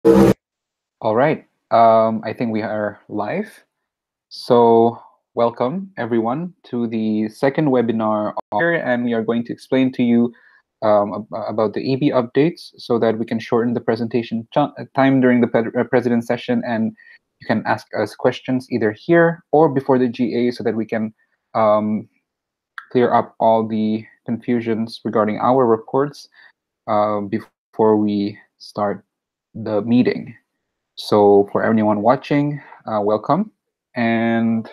All right. I think we are live. So welcome everyone to the second webinar here, and we are going to explain to you about the EB updates so that we can shorten the presentation time during the president session, and you can ask us questions either here or before the GA so that we can clear up all the confusions regarding our reports before we start the meeting. So for anyone watching, welcome. And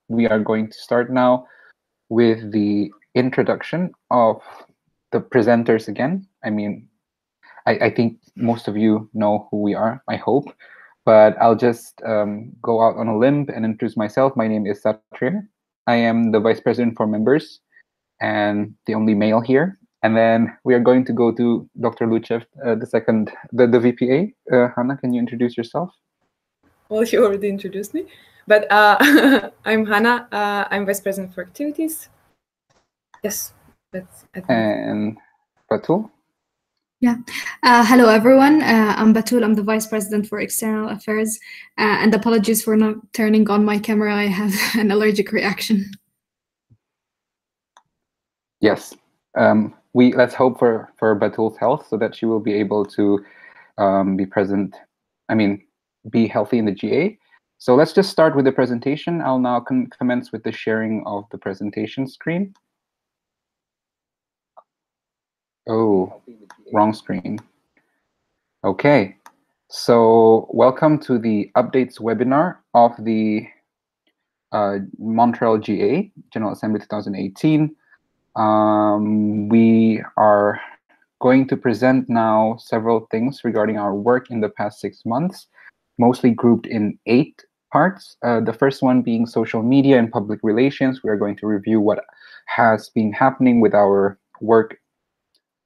we are going to start now with the introduction of the presenters again. I mean, I think most of you know who we are, I hope. But I'll just go out on a limb and introduce myself. My name is Satria. I am the Vice President for Members and the only male here. And then we are going to go to Dr. Luchev, the VPA. Hannah, can you introduce yourself? Well, you already introduced me, but I'm Hannah. I'm Vice President for Activities. Yes, that's it. And Batul? Yeah. Hello, everyone. I'm Batul. I'm the Vice President for External Affairs. And apologies for not turning on my camera. I have an allergic reaction. Yes. Let's hope for Batul's health so that she will be able to be healthy in the GA. So let's just start with the presentation. I'll now commence with the sharing of the presentation screen. Oh, wrong screen. Okay, so welcome to the updates webinar of the Montreal GA, General Assembly 2018. We are going to present now several things regarding our work in the past 6 months, mostly grouped in 8 parts. The first one being social media and public relations. We are going to review what has been happening with our work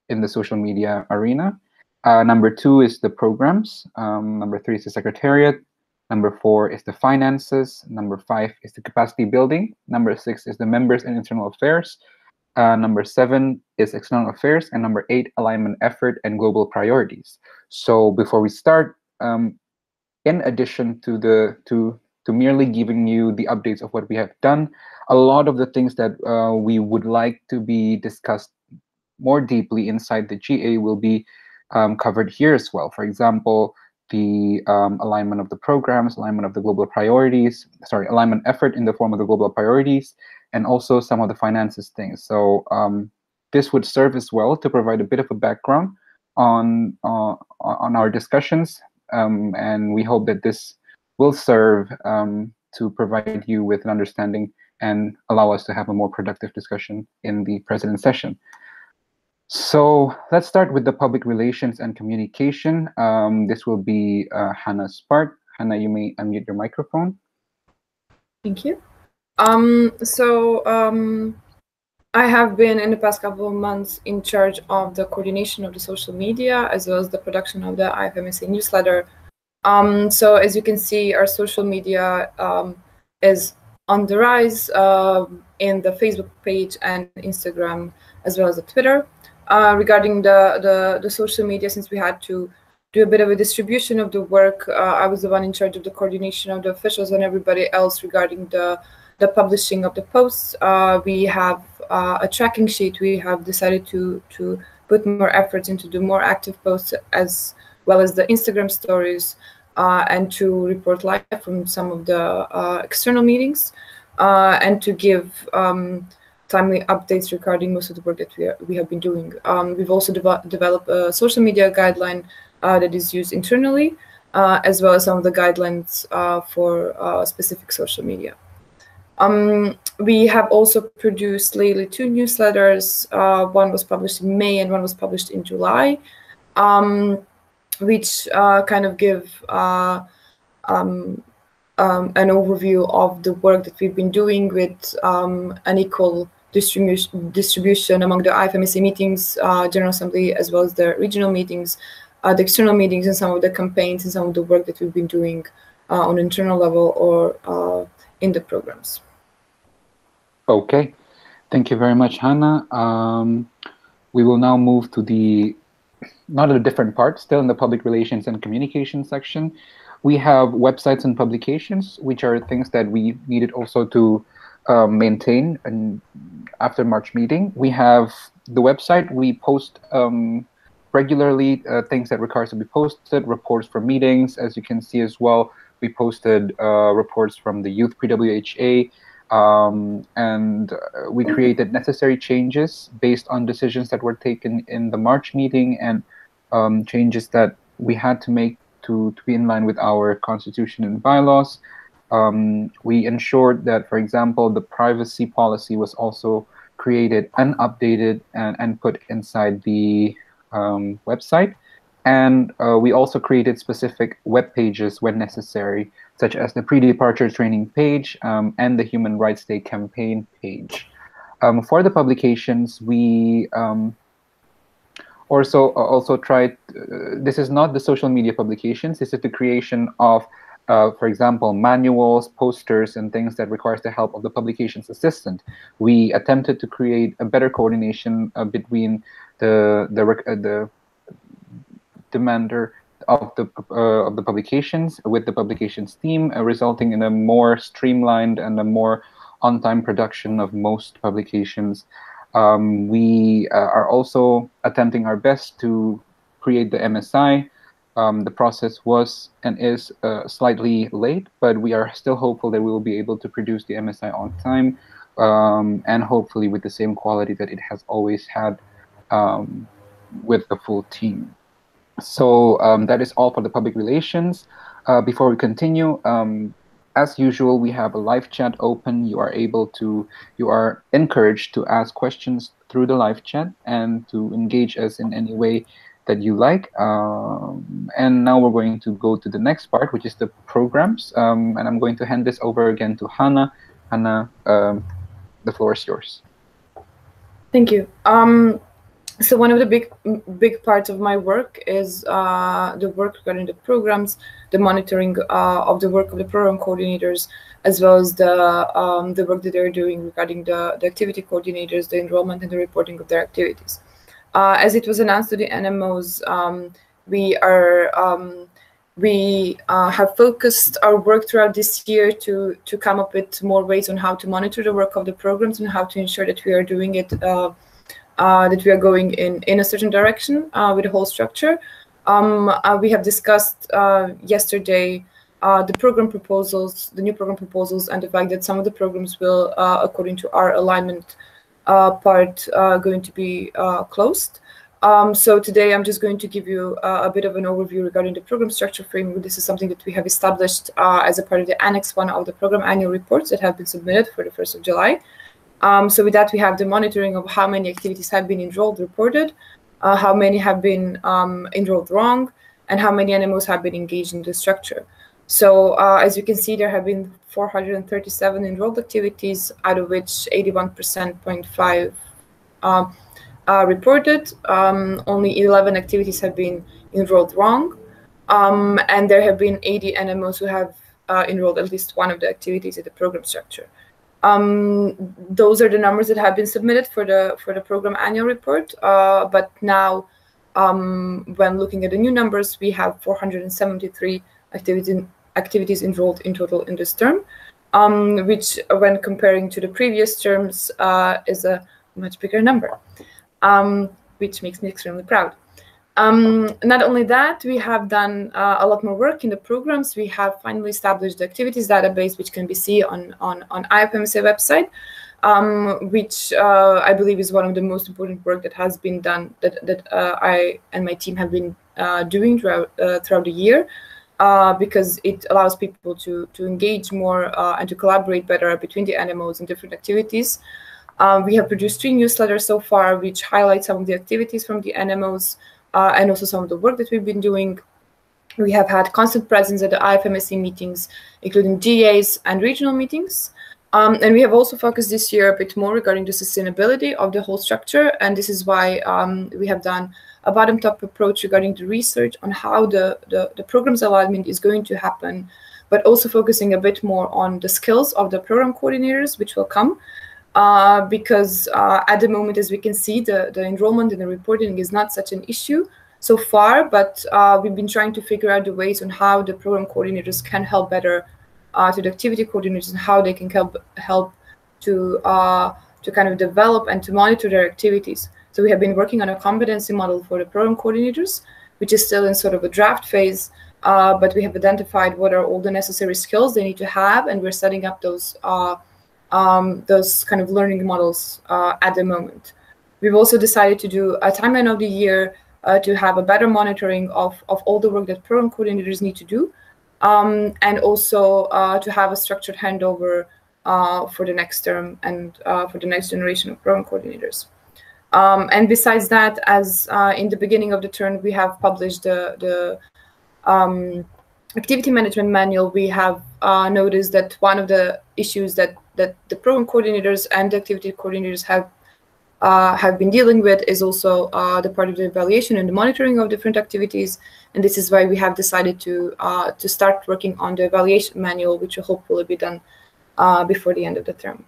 in the social media arena. Number 2 is the programs. Number 3 is the secretariat. Number 4 is the finances. Number 5 is the capacity building. Number 6 is the members and internal affairs. Number 7 is external affairs, and number 8, alignment effort and global priorities. So before we start, in addition to merely giving you the updates of what we have done, a lot of the things that we would like to be discussed more deeply inside the GA will be covered here as well. For example, the alignment of the programs, alignment of the global priorities, alignment effort in the form of the global priorities, and also some of the finances things. So this would serve as well to provide a bit of a background on our discussions, and we hope that this will serve to provide you with an understanding and allow us to have a more productive discussion in the president session. So let's start with the public relations and communication. This will be Hannah's part. Hannah, you may unmute your microphone. Thank you. I have been in the past couple of months in charge of the coordination of the social media as well as the production of the IFMSA newsletter. So as you can see, our social media is on the rise in the Facebook page and Instagram as well as the Twitter. Regarding the social media, since we had to do a bit of a distribution of the work, I was the one in charge of the coordination of the officials and everybody else regarding the publishing of the posts. We have a tracking sheet. We have decided to put more efforts into the more active posts as well as the Instagram stories and to report live from some of the external meetings and to give timely updates regarding most of the work that we have been doing. We've also developed a social media guideline that is used internally, as well as some of the guidelines for specific social media. We have also produced lately 2 newsletters. One was published in May and one was published in July, which kind of give an overview of the work that we've been doing with an equal distribution among the IFMSA meetings, General Assembly, as well as the regional meetings, the external meetings, and some of the campaigns and some of the work that we've been doing on internal level or in the programs. Okay, thank you very much, Hannah. We will now move to the not a different part, still in the public relations and communication section. We have websites and publications, which are things that we needed also to maintain and after March meeting. We have the website. We post regularly things that requires to be posted, reports from meetings. As you can see as well, we posted reports from the Youth PWHA, and we created necessary changes based on decisions that were taken in the March meeting and changes that we had to make to be in line with our constitution and bylaws. We ensured that, for example, the privacy policy was also created and updated and put inside the website. And we also created specific web pages when necessary, such as the pre-departure training page and the Human Rights Day campaign page. For the publications, we also tried, this is not the social media publications, this is the creation of, for example, manuals, posters, and things that requires the help of the publications assistant. We attempted to create a better coordination between the demander of the publications with the publications team, resulting in a more streamlined and a more on-time production of most publications. We are also attempting our best to create the MSI. The process was and is slightly late, but we are still hopeful that we will be able to produce the MSI on time, and hopefully with the same quality that it has always had with the full team. So that is all for the public relations. Before we continue, as usual, we have a live chat open. You are encouraged to ask questions through the live chat and to engage us in any way that you like. And now we're going to go to the next part, which is the programs. And I'm going to hand this over again to Hannah. Hannah, the floor is yours. Thank you. So one of the big parts of my work is the work regarding the programs, the monitoring of the work of the program coordinators, as well as the work that they're doing regarding the activity coordinators, the enrollment and the reporting of their activities. As it was announced to the NMOs, we have focused our work throughout this year to come up with more ways on how to monitor the work of the programs and how to ensure that we are doing it. That we are going in a certain direction with the whole structure. We have discussed yesterday the program proposals, the new program proposals, and the fact that some of the programs will, according to our alignment part, going to be closed. So today I'm just going to give you a bit of an overview regarding the program structure framework. This is something that we have established as a part of the Annex 1 of the program annual reports that have been submitted for the 1st of July. So with that, we have the monitoring of how many activities have been enrolled, reported, how many have been enrolled wrong, and how many NMOs have been engaged in the structure. So as you can see, there have been 437 enrolled activities, out of which 81.5% reported. Only 11 activities have been enrolled wrong, and there have been 80 NMOs who have enrolled at least one of the activities in the program structure. Those are the numbers that have been submitted for the program annual report. But now, when looking at the new numbers, we have 473 activities enrolled in total in this term, which, when comparing to the previous terms, is a much bigger number, which makes me extremely proud. Not only that, we have done a lot more work in the programs. We have finally established the activities database, which can be seen on IFMSA website, which I believe is one of the most important work that has been done, that I and my team have been doing throughout the year, because it allows people to engage more and to collaborate better between the NMOs and different activities. We have produced 3 newsletters so far, which highlight some of the activities from the NMOs, and also some of the work that we've been doing. We have had constant presence at the IFMSA meetings, including GAs and regional meetings. And we have also focused this year a bit more regarding the sustainability of the whole structure. And this is why we have done a bottom-up approach regarding the research on how the program's alignment is going to happen, but also focusing a bit more on the skills of the program coordinators, which will come. Because at the moment, as we can see, the enrollment and the reporting is not such an issue. so far, but we've been trying to figure out the ways on how the program coordinators can help better to the activity coordinators and how they can help to kind of develop and to monitor their activities. So we have been working on a competency model for the program coordinators, which is still in sort of a draft phase, but we have identified what are all the necessary skills they need to have, and we're setting up those kind of learning models at the moment. We've also decided to do a timeline of the year to have a better monitoring of all the work that program coordinators need to do, and also to have a structured handover for the next term and for the next generation of program coordinators. And besides that, as in the beginning of the term, we have published the activity management manual. We have noticed that one of the issues that the program coordinators and the activity coordinators have been dealing with is also the part of the evaluation and the monitoring of different activities. And this is why we have decided to start working on the evaluation manual, which will hopefully be done before the end of the term.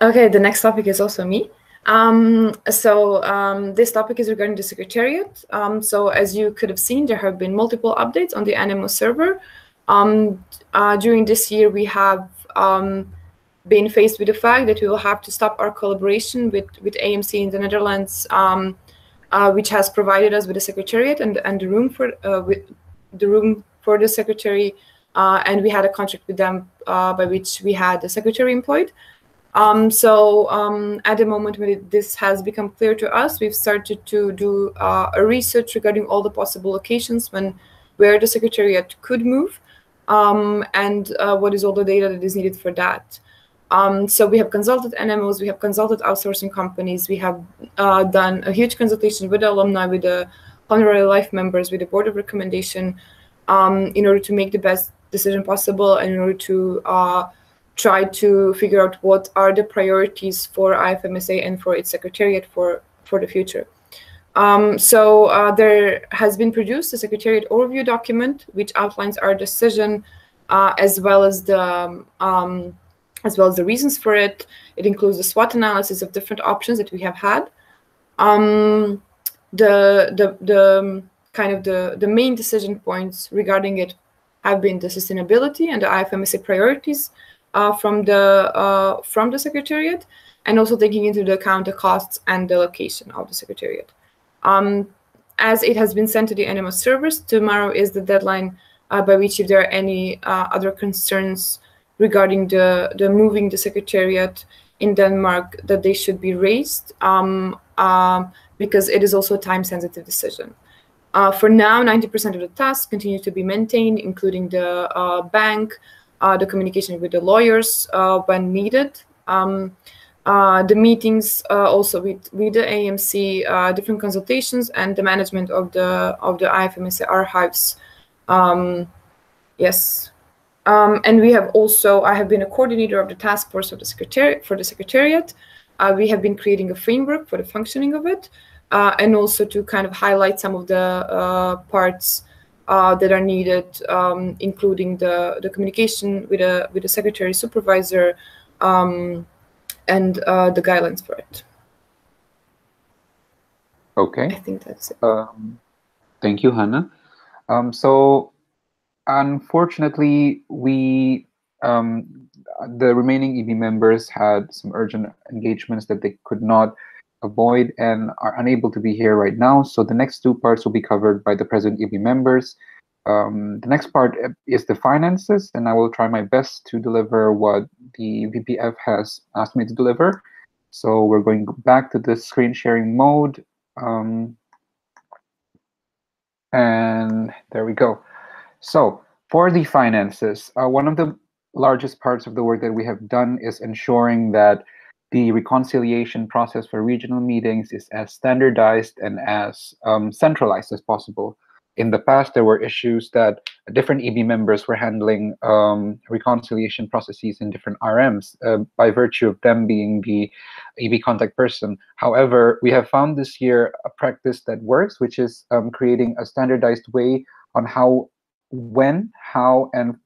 Okay, the next topic is also me. This topic is regarding the Secretariat. So as you could have seen, there have been multiple updates on the Anemo server. During this year, we have been faced with the fact that we will have to stop our collaboration with AMC in the Netherlands, which has provided us with a Secretariat and the room for the Secretary, and we had a contract with them by which we had the Secretary employed. At the moment when this has become clear to us, we've started to do a research regarding all the possible locations where the Secretariat could move, and what is all the data that is needed for that. So we have consulted NMOs, we have consulted outsourcing companies, we have done a huge consultation with the alumni, with the honorary life members, with the board of recommendation, in order to make the best decision possible and in order to try to figure out what are the priorities for IFMSA and for its Secretariat for the future. There has been produced a Secretariat overview document which outlines our decision as well as the reasons for it. It includes a SWOT analysis of different options that we have had. The main decision points regarding it have been the sustainability and the IFMSA priorities from the Secretariat, and also taking into account the costs and the location of the Secretariat. As it has been sent to the NMO servers, tomorrow is the deadline by which, if there are any other concerns regarding the moving the Secretariat in Denmark, that they should be raised, because it is also a time-sensitive decision. For now, 90% of the tasks continue to be maintained, including the bank, the communication with the lawyers when needed, the meetings also with the AMC, different consultations, and the management of the IFMSA archives. Yes. And we have also, I have been a coordinator of the task force of the Secretariat. We have been creating a framework for the functioning of it, and also to kind of highlight some of the parts that are needed, including the communication with the Secretary Supervisor, and the guidelines for it. Okay. I think that's it. Thank you, Hannah. So unfortunately, we the remaining EB members had some urgent engagements that they could not avoid and are unable to be here right now. So the next two parts will be covered by the present EB members. The next part is the finances, and I will try my best to deliver what the VPF has asked me to deliver. So we're going back to the screen sharing mode. And there we go. So for the finances, one of the largest parts of the work that we have done is ensuring that the reconciliation process for regional meetings is as standardized and as centralized as possible. In the past, there were issues that different EB members were handling reconciliation processes in different RMs by virtue of them being the EB contact person. However, we have found this year a practice that works, which is creating a standardized way on how, when, how, and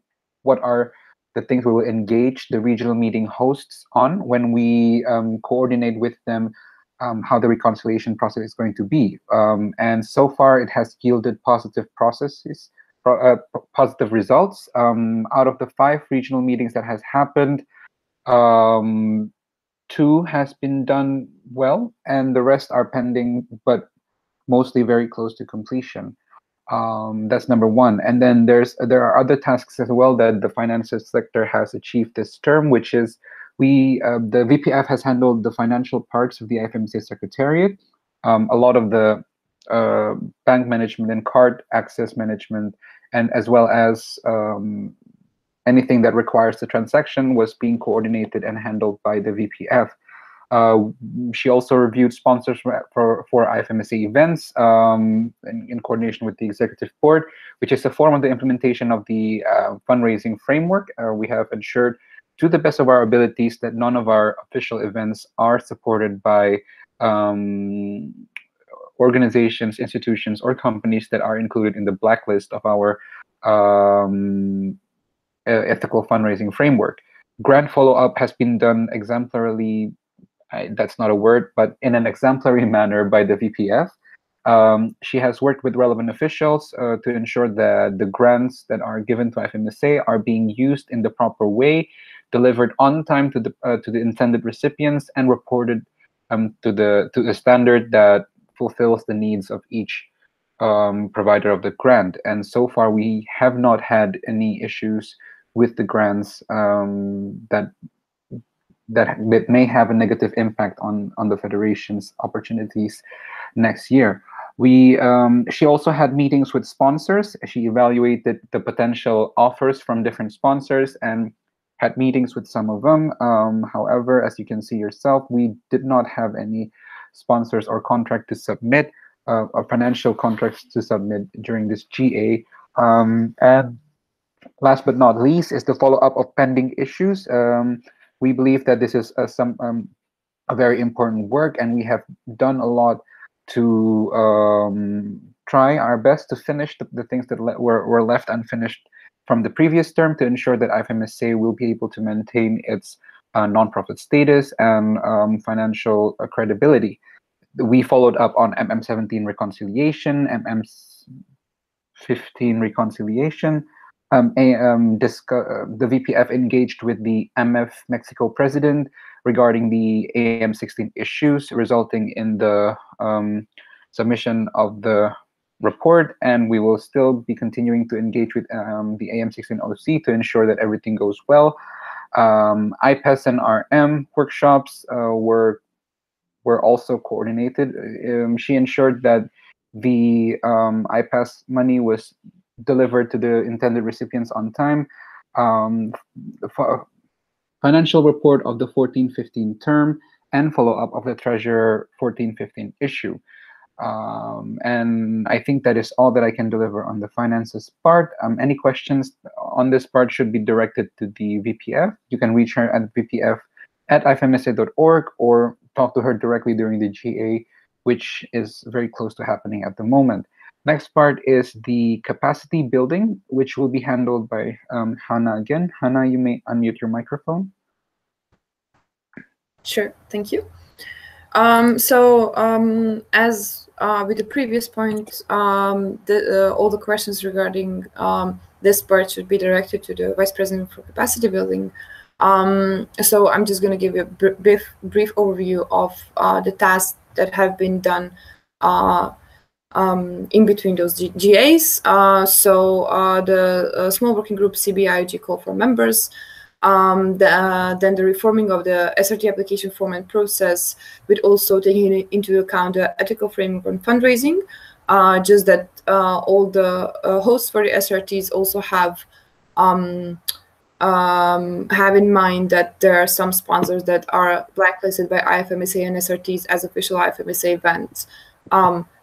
what are the things we will engage the regional meeting hosts on when we coordinate with them how the reconciliation process is going to be. And so far, it has yielded positive processes, positive results. Out of the 5 regional meetings that has happened, 2 has been done well, and the rest are pending, but mostly very close to completion. That's number 1. And then there are other tasks as well that the finances sector has achieved this term, which is the VPF has handled the financial parts of the IFMSA Secretariat. A lot of the bank management and card access management, and as well as anything that requires the transaction, was being coordinated and handled by the VPF. She also reviewed sponsors for IFMSA events in coordination with the executive board, which is a form of the implementation of the fundraising framework. We have ensured, to the best of our abilities, that none of our official events are supported by organizations, institutions, or companies that are included in the blacklist of our ethical fundraising framework. Grant follow-up has been done exemplarily. That's not a word, but in an exemplary manner by the VPF. She has worked with relevant officials to ensure that the grants that are given to IFMSA are being used in the proper way, delivered on time to the intended recipients, and reported to the standard that fulfills the needs of each provider of the grant. And so far, we have not had any issues with the grants that may have a negative impact on the Federation's opportunities next year. She also had meetings with sponsors. She evaluated the potential offers from different sponsors and had meetings with some of them. However, as you can see yourself, we did not have any sponsors or contract to submit, or financial contracts to submit during this GA. And last but not least is the follow-up of pending issues. We believe that this is a very important work, and we have done a lot to try our best to finish the things that were left unfinished from the previous term, to ensure that IFMSA will be able to maintain its nonprofit status and financial credibility. We followed up on MM17 reconciliation, MM15 reconciliation. The VPF engaged with the MF Mexico president regarding the AM16 issues, resulting in the submission of the report, and we will still be continuing to engage with the AM16 OC to ensure that everything goes well. IPES and RM workshops were also coordinated. She ensured that the IPES money was delivered to the intended recipients on time. Financial report of the 14-15 term and follow-up of the Treasurer 14-15 issue. And I think that is all that I can deliver on the finances part. Any questions on this part should be directed to the VPF. You can reach her at vpf@ifmsa.org or talk to her directly during the GA, which is very close to happening at the moment. Next part is the capacity building, which will be handled by Hannah again. Hannah, you may unmute your microphone. Sure, thank you. As with the previous point, all the questions regarding this part should be directed to the Vice President for Capacity Building. So I'm just going to give you a brief overview of the tasks that have been done in between those GAs. The small working group CBIG call for members, then the reforming of the SRT application form and process, with also taking into account the ethical framework on fundraising. Just that all the hosts for the SRTs also have in mind that there are some sponsors that are blacklisted by IFMSA and SRTs as official IFMSA events.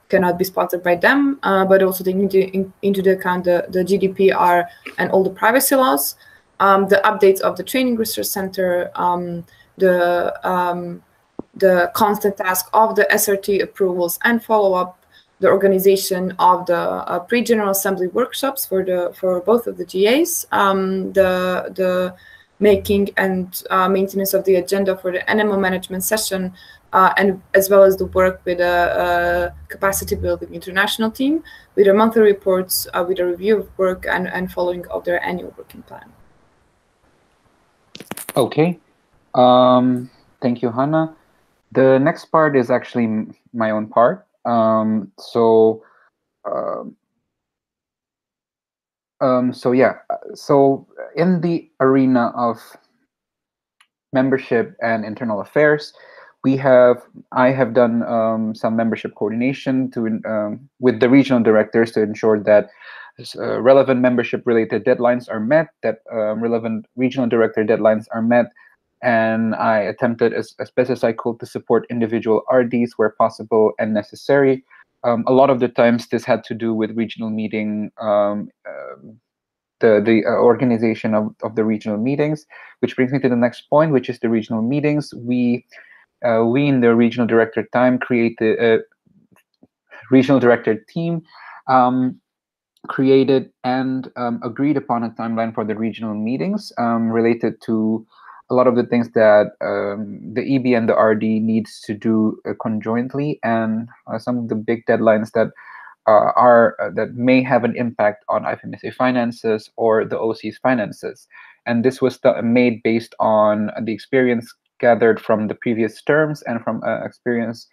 Cannot be sponsored by them, but also taking into account the GDPR and all the privacy laws, the updates of the training research center, the constant task of the SRT approvals and follow-up, the organization of the pre-general assembly workshops for both of the GAs, the making and maintenance of the agenda for the NMO management session, and as well as the work with a capacity building international team, with their monthly reports, with a review of work and following of their annual working plan. Okay. Thank you, Hannah. The next part is actually my own part. So in the arena of membership and internal affairs, I have done some membership coordination with the regional directors to ensure that relevant membership related deadlines are met, that relevant regional director deadlines are met, and I attempted as best as I could to support individual RDs where possible and necessary. A lot of the times this had to do with regional meeting, the organization of the regional meetings, which brings me to the next point, which is the regional meetings. We in the regional director created a regional director team, created and agreed upon a timeline for the regional meetings related to a lot of the things that the EB and the RD needs to do conjointly, and some of the big deadlines that that may have an impact on IFMSA finances or the OC's finances. And this was made based on the experience gathered from the previous terms and from experience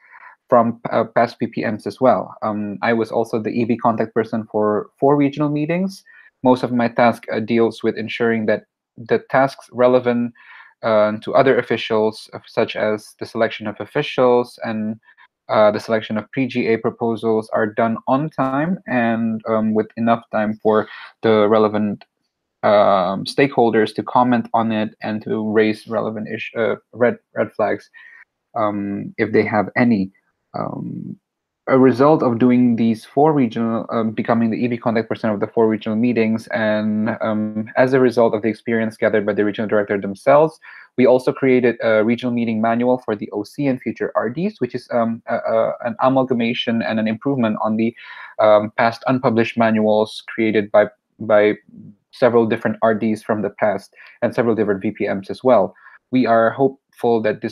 from past PPMs as well. I was also the EB contact person for 4 regional meetings. Most of my task deals with ensuring that the tasks relevant to other officials, such as the selection of officials and the selection of pre-GA proposals, are done on time and with enough time for the relevant stakeholders to comment on it and to raise relevant red flags if they have any. A result of doing these 4 regional, becoming the EB contact person of the 4 regional meetings, and as a result of the experience gathered by the regional director themselves, we also created a regional meeting manual for the OC and future RDs, which is an amalgamation and an improvement on the past unpublished manuals created by several different RDs from the past and several different VPMs as well. We are hopeful that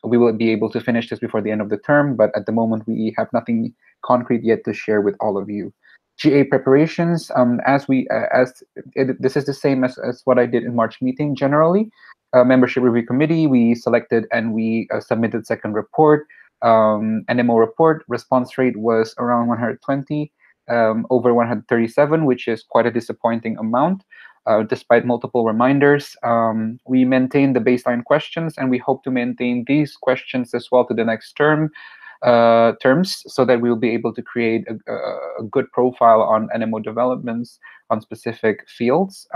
we will be able to finish this before the end of the term, but at the moment we have nothing concrete yet to share with all of you. GA preparations, this is the same as what I did in March meeting generally. Membership review committee, we selected and we submitted second report, NMO report. Response rate was around 120, over 137, which is quite a disappointing amount. Despite multiple reminders, we maintain the baseline questions, and we hope to maintain these questions as well to the next terms, so that we will be able to create a good profile on NMO developments on specific fields.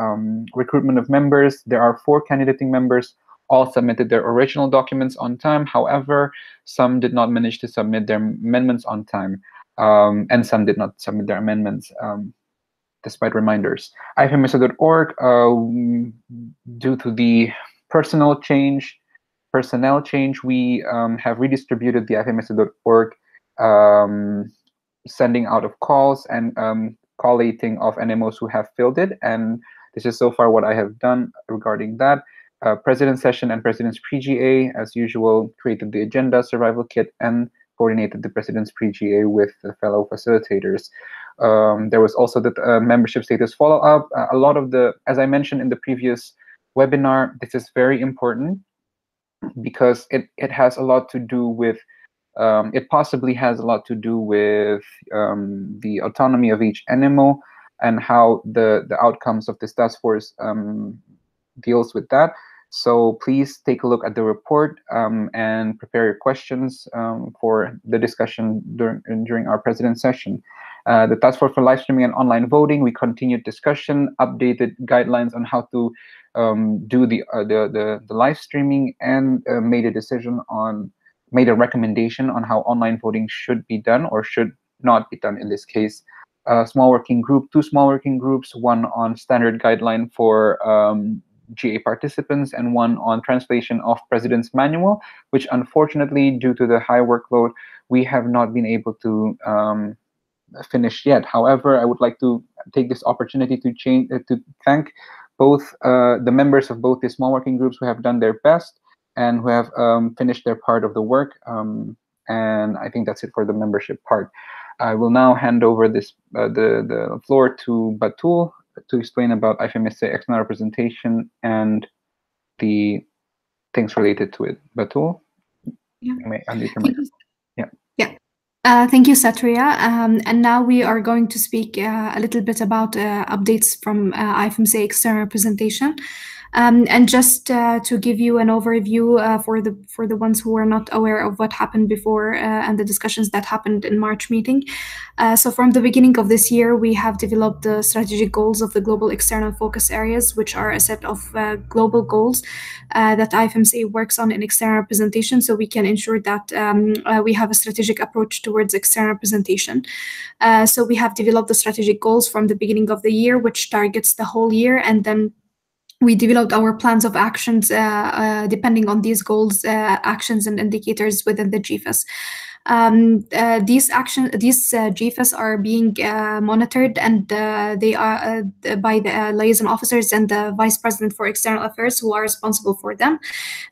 Recruitment of members, there are 4 candidating members, all submitted their original documents on time. However, some did not manage to submit their amendments on time, and some did not submit their amendments despite reminders. IFMSA.org, due to the personnel change, we have redistributed the IFMSA.org sending out of calls and collating of NMOs who have filled it. And this is so far what I have done regarding that. President's session and President's pre-GA, as usual, created the agenda, survival kit, and coordinated the President's pre-GA with the fellow facilitators. There was also the membership status follow-up. A lot of as I mentioned in the previous webinar, this is very important because it has a lot to do with, it possibly has a lot to do with the autonomy of each NMO and how the outcomes of this task force deals with that. So please take a look at the report and prepare your questions for the discussion during our president's session. The task force for live streaming and online voting, we continued discussion, updated guidelines on how to do the live streaming, and made a recommendation on how online voting should be done or should not be done in this case. Small working group, 2 small working groups, one on standard guideline for GA participants and one on translation of President's Manual, which unfortunately, due to the high workload, we have not been able to finish yet. However, I would like to take this opportunity to thank both the members of both the small working groups who have done their best and who have finished their part of the work. And I think that's it for the membership part. I will now hand over the floor to Batul to explain about IFMSA external representation and the things related to it. Batul, yeah. you may unmute your microphone. Thank you, Satria. And now we are going to speak a little bit about updates from IFMSA external representation. And just to give you an overview for the ones who are not aware of what happened before and the discussions that happened in March meeting. So from the beginning of this year, we have developed the strategic goals of the global external focus areas, which are a set of global goals that IFMSA works on in external representation, so we can ensure that we have a strategic approach towards external representation. So we have developed the strategic goals from the beginning of the year, which targets the whole year, and then we developed our plans of actions depending on these goals, actions and indicators within the GFAS. These GFAS are being monitored, and they are by the liaison officers and the vice president for external affairs, who are responsible for them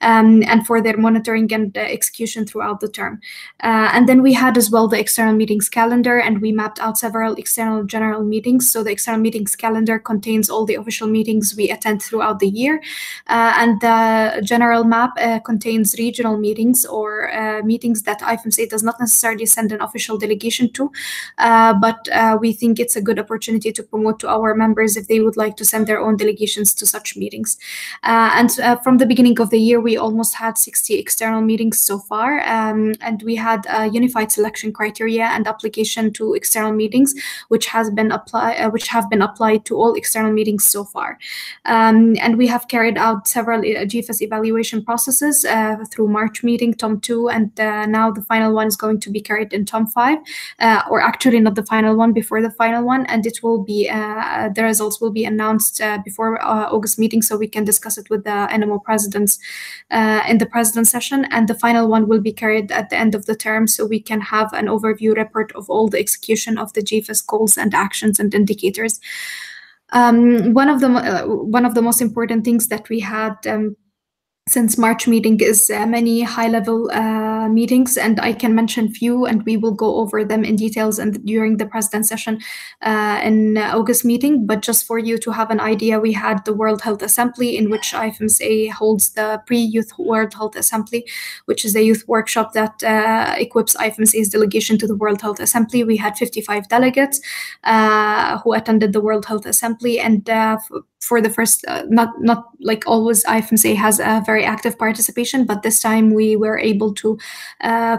and for their monitoring and execution throughout the term. And then we had as well the external meetings calendar, and we mapped out several external general meetings. So the external meetings calendar contains all the official meetings we attend throughout the year, and the general map contains regional meetings or meetings that IFMSA does not necessarily send an official delegation to, but we think it's a good opportunity to promote to our members if they would like to send their own delegations to such meetings. And from the beginning of the year, we almost had 60 external meetings so far, and we had a unified selection criteria and application to external meetings, which have been applied to all external meetings so far. And we have carried out several GFAS evaluation processes through March meeting, TOM 2, and now the final one is going to be carried in TOM 5, or actually not the final one, before the final one, and it will be the results will be announced before August meeting, so we can discuss it with the NMO presidents in the president session, and the final one will be carried at the end of the term, so we can have an overview report of all the execution of the GFAS goals and actions and indicators. One of the most important things that we had since March meeting is many high-level meetings, and I can mention few, and we will go over them in details and during the president session in August meeting. But just for you to have an idea, we had the World Health Assembly, in which IFMSA holds the pre-Youth World Health Assembly, which is a youth workshop that equips IFMSA's delegation to the World Health Assembly. We had 55 delegates who attended the World Health Assembly, and for the first, not like always, IFMSA has a very active participation, but this time we were able to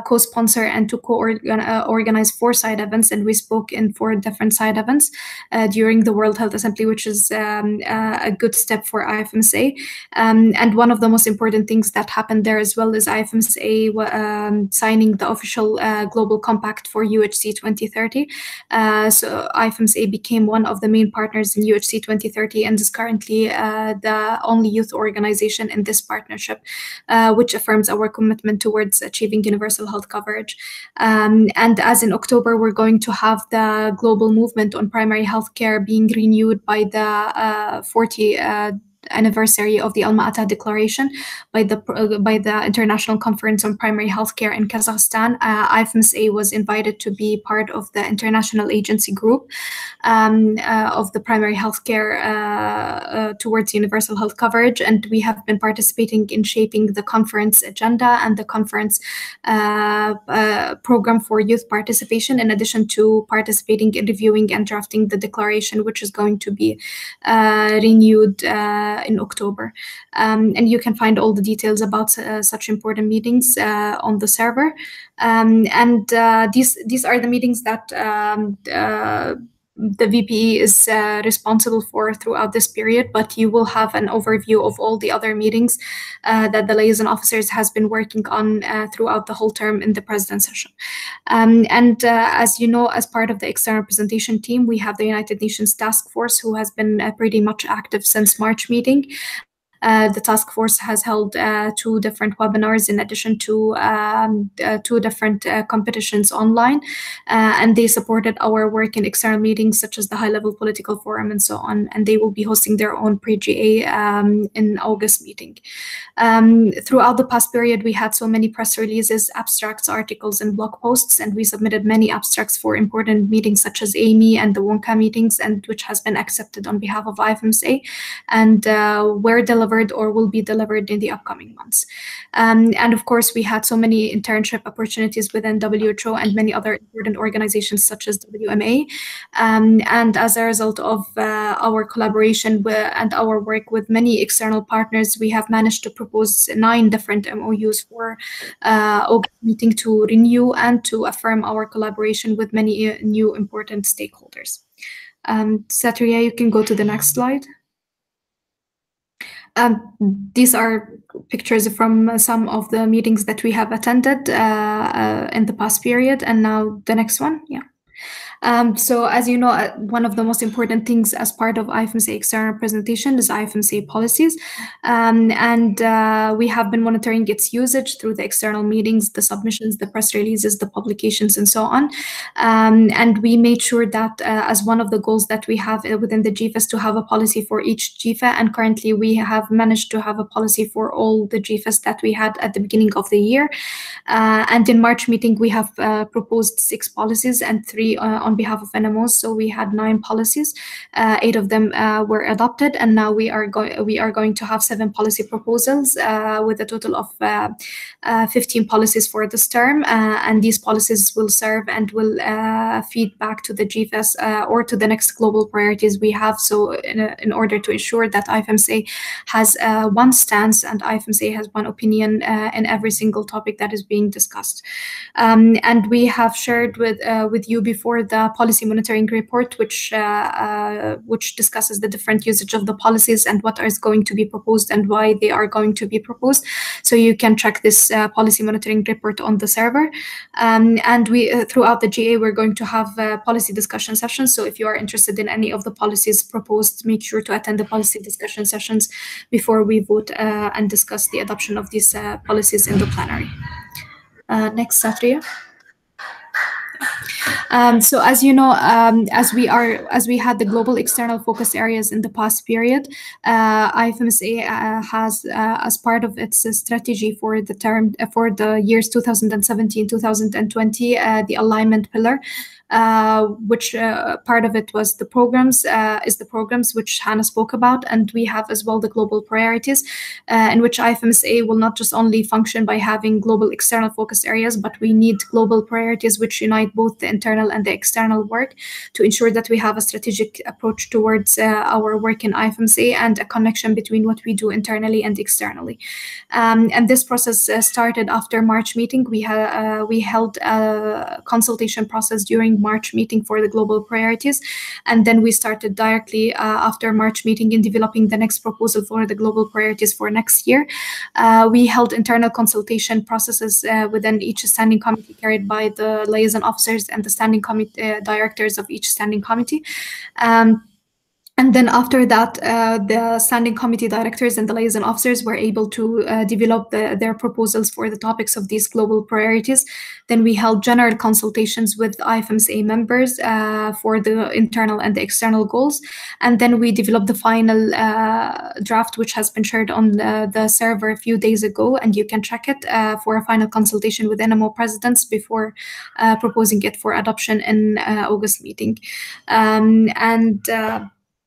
co-sponsor and to organize 4 side events, and we spoke in 4 different side events during the World Health Assembly, which is a good step for IFMSA. And one of the most important things that happened there as well is IFMSA signing the official Global Compact for UHC 2030. So IFMSA became one of the main partners in UHC 2030, and is currently the only youth organization in this partnership, which affirms our commitment towards achieving universal health coverage. And as in October, we're going to have the global movement on primary health care being renewed by the 40th anniversary of the Alma-Ata Declaration by the International Conference on Primary Healthcare in Kazakhstan. IFMSA was invited to be part of the international agency group of the primary healthcare towards universal health coverage, and we have been participating in shaping the conference agenda and the conference program for youth participation, in addition to participating in reviewing and drafting the declaration, which is going to be renewed in October. And you can find all the details about such important meetings on the server. And these are the meetings that the VPE is responsible for throughout this period, but you will have an overview of all the other meetings that the liaison officers has been working on throughout the whole term in the president session. And as you know, as part of the external representation team, we have the United Nations Task Force, who has been pretty much active since March meeting. The task force has held 2 different webinars in addition to 2 different competitions online, and they supported our work in external meetings such as the high-level political forum and so on, and they will be hosting their own pre-GA in August meeting. Throughout the past period, we had so many press releases, abstracts, articles, and blog posts, and we submitted many abstracts for important meetings such as AMI and the WONCA meetings, and which has been accepted on behalf of IFMSA, and were delivered or will be delivered in the upcoming months. And of course, we had so many internship opportunities within WHO and many other important organizations such as WMA. And as a result of our collaboration and our work with many external partners, we have managed to propose 9 different MOUs for August meeting to renew and to affirm our collaboration with many new important stakeholders. Satria, you can go to the next slide. These are pictures from some of the meetings that we have attended in the past period, and now the next one, yeah. So as you know, one of the most important things as part of IFMSA external representation is IFMSA policies. And we have been monitoring its usage through the external meetings, the submissions, the press releases, the publications, and so on. And we made sure that as one of the goals that we have within the GIFAs to have a policy for each GIFA. And currently we have managed to have a policy for all the GIFAs that we had at the beginning of the year. And in March meeting, we have proposed 6 policies and 3 on behalf of NMOs. So we had 9 policies, 8 of them were adopted, and now we are going to have 7 policy proposals with a total of 15 policies for this term, and these policies will serve and will feed back to the GFS or to the next global priorities we have. So in order to ensure that IFMSA has one stance and IFMSA has one opinion in every single topic that is being discussed. And we have shared with you before the policy monitoring report, which discusses the different usage of the policies and what is going to be proposed and why they are going to be proposed. So you can check this policy monitoring report on the server. And we throughout the GA, we're going to have policy discussion sessions. So if you are interested in any of the policies proposed, make sure to attend the policy discussion sessions before we vote and discuss the adoption of these policies in the plenary. Next, Satria. So as you know, as we had the global external focus areas in the past period, IFMSA has, as part of its strategy for the term for the years 2017-2020, the alignment pillar, which part of it was the programs, which Hannah spoke about, and we have as well the global priorities, in which IFMSA will not just only function by having global external focus areas, but we need global priorities which unite both the internal and the external work to ensure that we have a strategic approach towards our work in IFMSA and a connection between what we do internally and externally. And this process started after March meeting. We held a consultation process during March meeting for the global priorities, and then we started directly after March meeting in developing the next proposal for the global priorities for next year. We held internal consultation processes within each standing committee carried by the liaison officers and the standing committee directors of each standing committee. And then after that, the standing committee directors and the liaison officers were able to develop their proposals for the topics of these global priorities. Then we held general consultations with IFMSA members for the internal and the external goals. And then we developed the final draft, which has been shared on the server a few days ago. And you can check it for a final consultation with NMO presidents before proposing it for adoption in August meeting.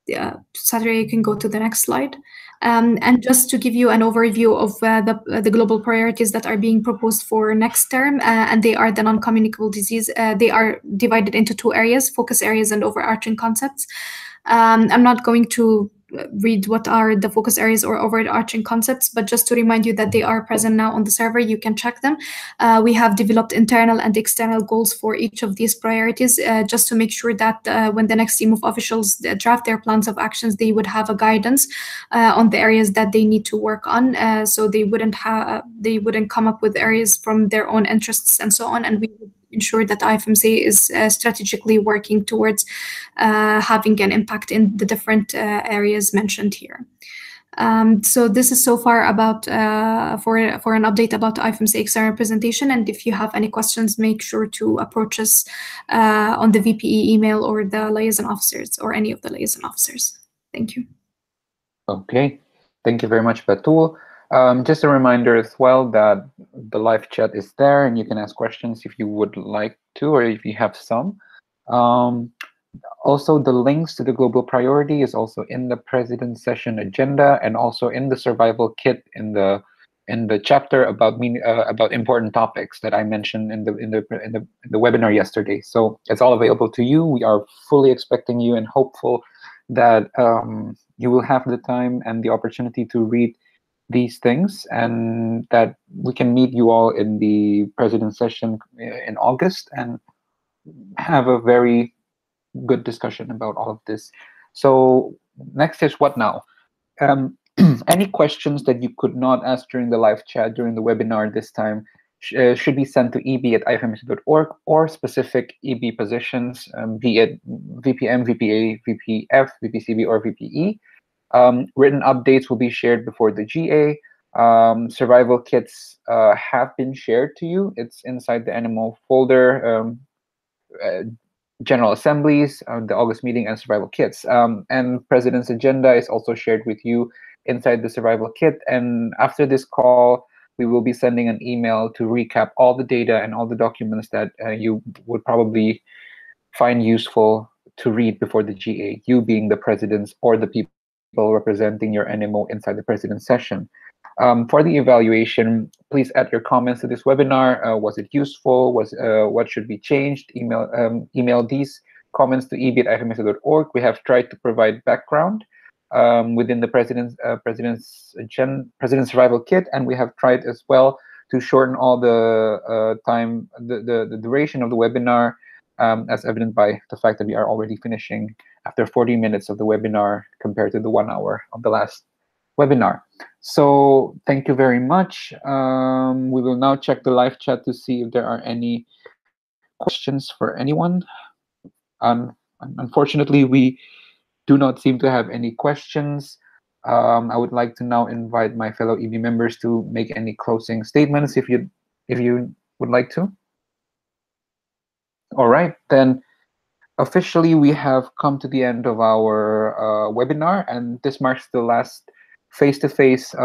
Satria, you can go to the next slide. And just to give you an overview of the global priorities that are being proposed for next term, and they are the non-communicable disease. They are divided into 2 areas, focus areas and overarching concepts. I'm not going to read what are the focus areas or overarching concepts, but just to remind you that they are present now on the server, you can check them. We have developed internal and external goals for each of these priorities, just to make sure that when the next team of officials draft their plans of actions, they would have a guidance on the areas that they need to work on, so they wouldn't come up with areas from their own interests and so on, and we would ensure that IFMSA is strategically working towards having an impact in the different areas mentioned here. So this is so far about for an update about IFMSA external presentation. And if you have any questions, make sure to approach us on the VPE email or the liaison officers or any of the liaison officers. Thank you. Okay, thank you very much, Batul. Just a reminder as well that the live chat is there and you can ask questions if you would like to, or if you have some. Also, the links to the global priority is also in the President's session agenda and also in the survival kit in the chapter about important topics that I mentioned in the webinar yesterday. So it's all available to you. We are fully expecting you and hopeful that you will have the time and the opportunity to read these things, and that we can meet you all in the President's session in August and have a very good discussion about all of this. So next is what now? Any questions that you could not ask during the live chat during the webinar this time should be sent to eb@ifmsa.org or specific EB positions, be it VPM, VPA, VPF, VPCB, or VPE. Written updates will be shared before the GA. Survival kits have been shared to you. It's inside the NMO folder. General assemblies, the August meeting, and survival kits. And President's agenda is also shared with you inside the survival kit. And after this call, we will be sending an email to recap all the data and all the documents that you would probably find useful to read before the GA, you being the presidents or the people representing your NMO inside the President's session. For the evaluation, please add your comments to this webinar. Was it useful? What should be changed? Email these comments to eb@ifmsa.org. We have tried to provide background within the President's survival kit, and we have tried as well to shorten all the time, the duration of the webinar, as evident by the fact that we are already finishing after 40 minutes of the webinar compared to the 1 hour of the last webinar. So thank you very much. We will now check the live chat to see if there are any questions for anyone. Unfortunately, we do not seem to have any questions. I would like to now invite my fellow EB members to make any closing statements if you would like to. All right, then officially we have come to the end of our webinar, and this marks the last face-to-face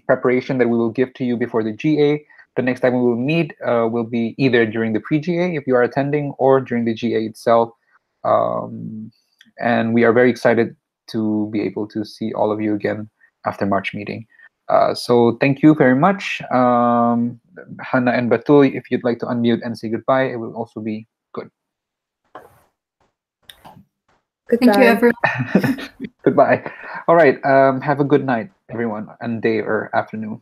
preparation that we will give to you before the GA. The next time we will meet will be either during the pre-GA if you are attending, or during the GA itself. And we are very excited to be able to see all of you again after March meeting. So thank you very much. Hannah and Batul, if you'd like to unmute and say goodbye, it will also be good. Goodbye. Thank you, everyone. Goodbye. All right. Have a good night, everyone, and day or afternoon.